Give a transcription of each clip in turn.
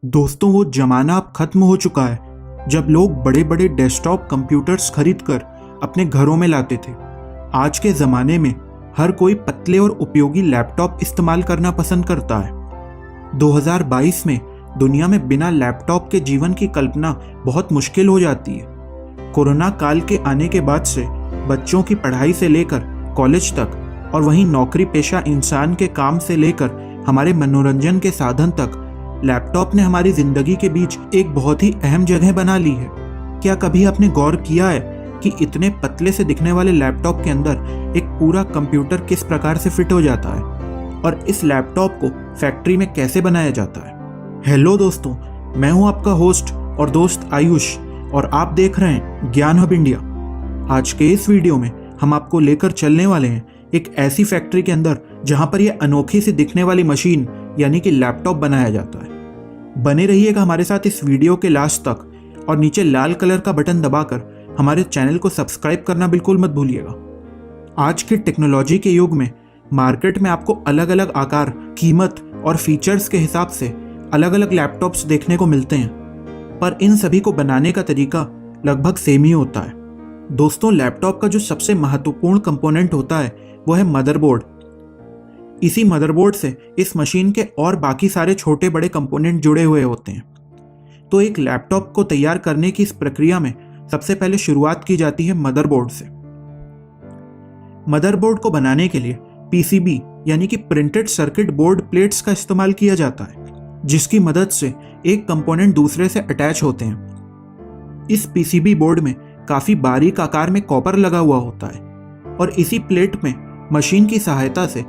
दोस्तों, वो ज़माना अब ख़त्म हो चुका है जब लोग बड़े बड़े डेस्कटॉप कंप्यूटर्स खरीदकर अपने घरों में लाते थे। आज के ज़माने में हर कोई पतले और उपयोगी लैपटॉप इस्तेमाल करना पसंद करता है। 2022 में दुनिया में बिना लैपटॉप के जीवन की कल्पना बहुत मुश्किल हो जाती है। कोरोना काल के आने के बाद से बच्चों की पढ़ाई से लेकर कॉलेज तक और वहीं नौकरी पेशा इंसान के काम से लेकर हमारे मनोरंजन के साधन तक लैपटॉप ने हमारी जिंदगी के बीच एक बहुत ही अहम जगह बना ली है। क्या कभी आपने गौर किया है कि इतने पतले से दिखने वाले लैपटॉप के अंदर एक पूरा कंप्यूटर किस प्रकार से फिट हो जाता है और इस लैपटॉप को फैक्ट्री में कैसे बनाया जाता है? हेलो दोस्तों, मैं हूं आपका होस्ट और दोस्त आयुष और आप देख रहे हैं ज्ञान हब इंडिया। आज के इस वीडियो में हम आपको लेकर चलने वाले हैं एक ऐसी फैक्ट्री के अंदर जहां पर यह अनोखी सी दिखने वाली मशीन यानी कि लैपटॉप बनाया जाता है। बने रहिएगा हमारे साथ इस वीडियो के लास्ट तक और नीचे लाल कलर का बटन दबाकर हमारे चैनल को सब्सक्राइब करना बिल्कुल मत भूलिएगा। आज के टेक्नोलॉजी के युग में मार्केट में आपको अलग अलग आकार, कीमत और फीचर्स के हिसाब से अलग अलग लैपटॉप्स देखने को मिलते हैं, पर इन सभी को बनाने का तरीका लगभग सेम ही होता है। दोस्तों, लैपटॉप का जो सबसे महत्वपूर्ण कंपोनेंट होता है वो है मदरबोर्ड। इसी मदरबोर्ड से इस मशीन के और बाकी सारे छोटे बड़े कंपोनेंट जुड़े हुए होते हैं। तो एक लैपटॉप को तैयार करने की इस प्रक्रिया में सबसे पहले शुरुआत की जाती है मदरबोर्ड से। मदरबोर्ड को बनाने के लिए पीसीबी यानी कि प्रिंटेड सर्किट बोर्ड प्लेट्स का इस्तेमाल किया जाता है, जिसकी मदद से एक कंपोनेंट दूसरे से अटैच होते हैं। इस पीसीबी बोर्ड में काफी बारीक आकार में कॉपर लगा हुआ होता है और इसी प्लेट में मशीन की सहायता से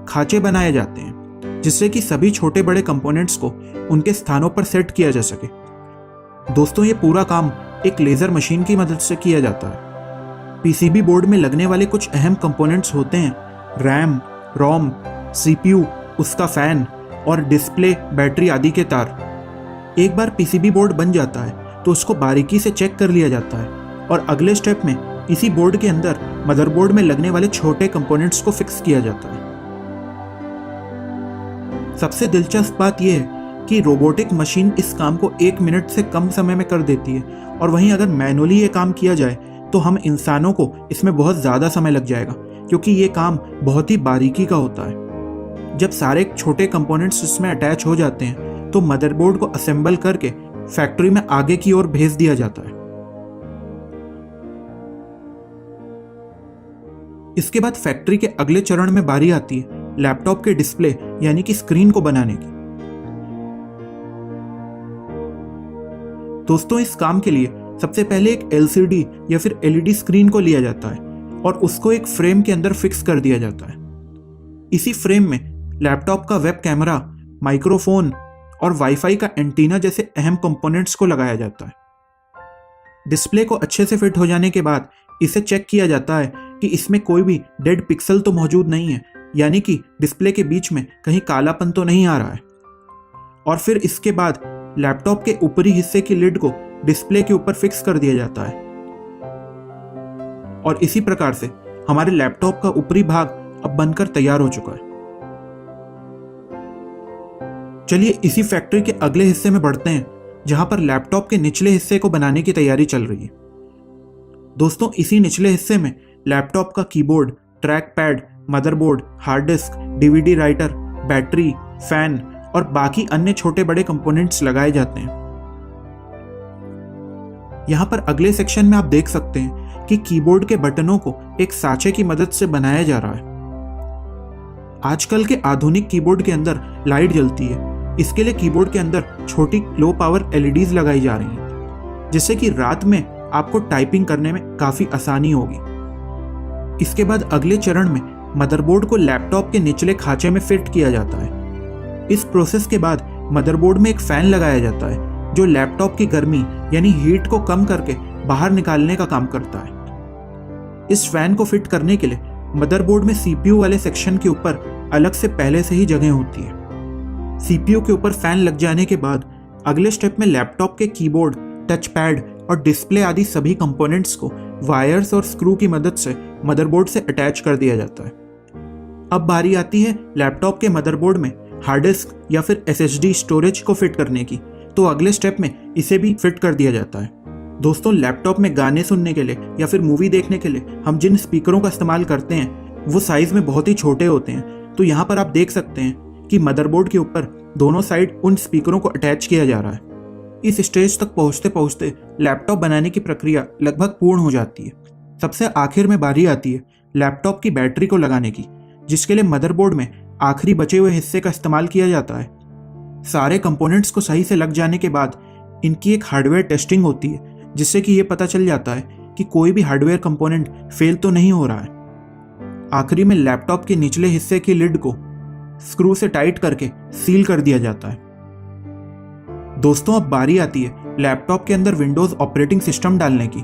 खांचे बनाए जाते हैं, जिससे कि सभी छोटे बड़े कंपोनेंट्स को उनके स्थानों पर सेट किया जा सके। दोस्तों, ये पूरा काम एक लेजर मशीन की मदद से किया जाता है। पीसीबी बोर्ड में लगने वाले कुछ अहम कंपोनेंट्स होते हैं रैम, रोम, सीपीयू, उसका फैन और डिस्प्ले, बैटरी आदि के तार। एक बार पीसीबी बोर्ड बन जाता है तो उसको बारीकी से चेक कर लिया जाता है और अगले स्टेप में इसी बोर्ड के अंदर मदरबोर्ड में लगने वाले छोटे कंपोनेंट्स को फिक्स किया जाता है। सबसे दिलचस्प बात यह है कि रोबोटिक मशीन इस काम को 1 मिनट से कम समय में कर देती है, और वहीं अगर मैनुअली ये काम किया जाए तो हम इंसानों को इसमें बहुत ज़्यादा समय लग जाएगा, क्योंकि ये काम बहुत ही बारीकी का होता है। जब सारे छोटे कंपोनेंट्स इसमें अटैच हो जाते हैं तो मदरबोर्ड को असेंबल करके फैक्ट्री में आगे की ओर भेज दिया जाता है। इसके बाद फैक्ट्री के अगले चरण में बारी आती है लैपटॉप के डिस्प्ले यानी कि स्क्रीन को बनाने की। दोस्तों, इस काम के लिए सबसे पहले एक एलसीडी या फिर एलईडी स्क्रीन को लिया जाता है और उसको एक फ्रेम के अंदर फिक्स कर दिया जाता है। इसी फ्रेम में लैपटॉप का वेब कैमरा, माइक्रोफोन और वाईफाई का एंटीना जैसे अहम कंपोनेंट्स को लगाया जाता है। डिस्प्ले को अच्छे से फिट हो जाने के बाद इसे चेक किया जाता है कि इसमें कोई भी डेड पिक्सल तो मौजूद नहीं है, यानी कि डिस्प्ले के बीच में कहीं कालापन तो नहीं आ रहा है। और फिर इसके बाद लैपटॉप के ऊपरी हिस्से की लिड को डिस्प्ले के ऊपर फिक्स कर दिया जाता है और इसी प्रकार से हमारे लैपटॉप का ऊपरी भाग अब बनकर तैयार हो चुका है। चलिए इसी फैक्ट्री के अगले हिस्से में बढ़ते हैं, जहां पर लैपटॉप के निचले हिस्से को बनाने की तैयारी चल रही है। दोस्तों, इसी निचले हिस्से में लैपटॉप का keyboard, track pad, motherboard, hard disk, DVD writer, battery, fan और बाकी अन्य छोटे बड़े कंपोनेंट्स लगाए जाते हैं। यहां पर अगले सेक्शन में आप देख सकते हैं कि कीबोर्ड के बटनों को एक साँचे की मदद से बनाया जा रहा है। आजकल के आधुनिक कीबोर्ड के अंदर लाइट जलती है, इसके लिए कीबोर्ड के अंदर छोटी लो पावर एलईडीज लगाई जा रही हैं, जिससे कि रात में आपको टाइपिंग करने में काफी आसानी होगी। इसके बाद अगले चरण में मदरबोर्ड को लैपटॉप के निचले खांचे में फिट किया जाता है। इस प्रोसेस के बाद मदरबोर्ड में एक फैन लगाया जाता है जो लैपटॉप की गर्मी यानी हीट को कम करके बाहर निकालने का काम करता है। इस फैन को फिट करने के लिए मदरबोर्ड में सीपीयू वाले सेक्शन के ऊपर अलग से पहले से ही जगह होती है। सीपीयू के ऊपर फैन लग जाने के बाद अगले स्टेप में लैपटॉप के कीबोर्ड, टच पैड और डिस्प्ले आदि सभी कंपोनेंट्स को वायर्स और स्क्रू की मदद से मदरबोर्ड से अटैच कर दिया जाता है। अब बारी आती है लैपटॉप के मदरबोर्ड में हार्ड डिस्क या फिर एसएसडी स्टोरेज को फिट करने की, तो अगले स्टेप में इसे भी फिट कर दिया जाता है। दोस्तों, लैपटॉप में गाने सुनने के लिए या फिर मूवी देखने के लिए हम जिन स्पीकरों का इस्तेमाल करते हैं वो साइज में बहुत ही छोटे होते हैं। तो यहाँ पर आप देख सकते हैं कि मदरबोर्ड के ऊपर दोनों साइड उन स्पीकरों को अटैच किया जा रहा है। इस स्टेज तक पहुँचते पहुँचते लैपटॉप बनाने की प्रक्रिया लगभग पूर्ण हो जाती है। सबसे आखिर में बारी आती है लैपटॉप की बैटरी को लगाने की, जिसके लिए मदरबोर्ड में आखिरी बचे हुए हिस्से का इस्तेमाल किया जाता है। सारे कंपोनेंट्स को सही से लग जाने के बाद इनकी एक हार्डवेयर टेस्टिंग होती है, जिससे कि ये पता चल जाता है कि कोई भी हार्डवेयर कंपोनेंट फेल तो नहीं हो रहा है। आखिरी में लैपटॉप के निचले हिस्से की लिड को स्क्रू से टाइट करके सील कर दिया जाता है। दोस्तों, अब बारी आती है लैपटॉप के अंदर विंडोज ऑपरेटिंग सिस्टम डालने की।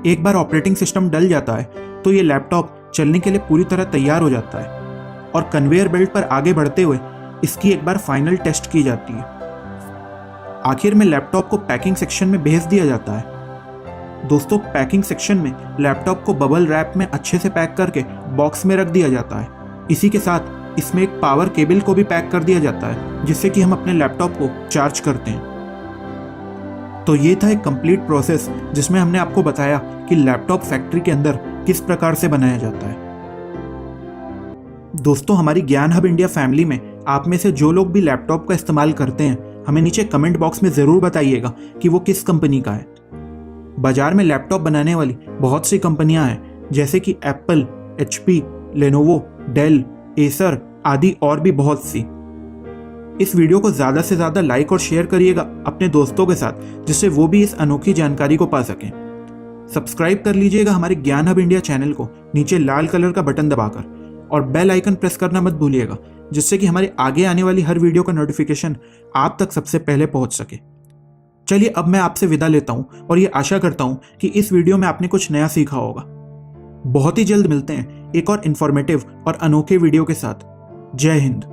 एक बार ऑपरेटिंग सिस्टम डल जाता है तो ये लैपटॉप चलने के लिए पूरी तरह तैयार हो जाता है और कन्वेयर बेल्ट पर आगे बढ़ते हुए इसकी एक बार फाइनल टेस्ट की जाती है। आखिर में लैपटॉप को पैकिंग सेक्शन में भेज दिया जाता है। दोस्तों, पैकिंग सेक्शन में लैपटॉप को बबल रैप में अच्छे से पैक करके बॉक्स में रख दिया जाता है। इसी के साथ इसमें एक पावर केबल को भी पैक कर दिया जाता है, जिससे कि हम अपने लैपटॉप को चार्ज करते हैं। तो ये था एक कंप्लीट प्रोसेस जिसमें हमने आपको बताया कि लैपटॉप फैक्ट्री के अंदर किस प्रकार से बनाया जाता है। दोस्तों, हमारी ज्ञान हब इंडिया फैमिली में आप में से जो लोग भी लैपटॉप का इस्तेमाल करते हैं, हमें नीचे कमेंट बॉक्स में ज़रूर बताइएगा कि वो किस कंपनी का है। बाजार में लैपटॉप बनाने वाली बहुत सी कंपनियां हैं, जैसे कि Apple, HP, Lenovo, Dell, Acer आदि और भी बहुत सी। इस वीडियो को ज़्यादा से ज़्यादा लाइक और शेयर करिएगा अपने दोस्तों के साथ, जिससे वो भी इस अनोखी जानकारी को पा सकें। सब्सक्राइब कर लीजिएगा हमारे ज्ञान हब इंडिया चैनल को नीचे लाल कलर का बटन दबाकर, और बेल आइकन प्रेस करना मत भूलिएगा, जिससे कि हमारे आगे आने वाली हर वीडियो का नोटिफिकेशन आप तक सबसे पहले पहुंच सके। चलिए, अब मैं आपसे विदा लेता हूं और ये आशा करता हूं कि इस वीडियो में आपने कुछ नया सीखा होगा। बहुत ही जल्द मिलते हैं एक और इन्फॉर्मेटिव और अनोखे वीडियो के साथ। जय हिंद।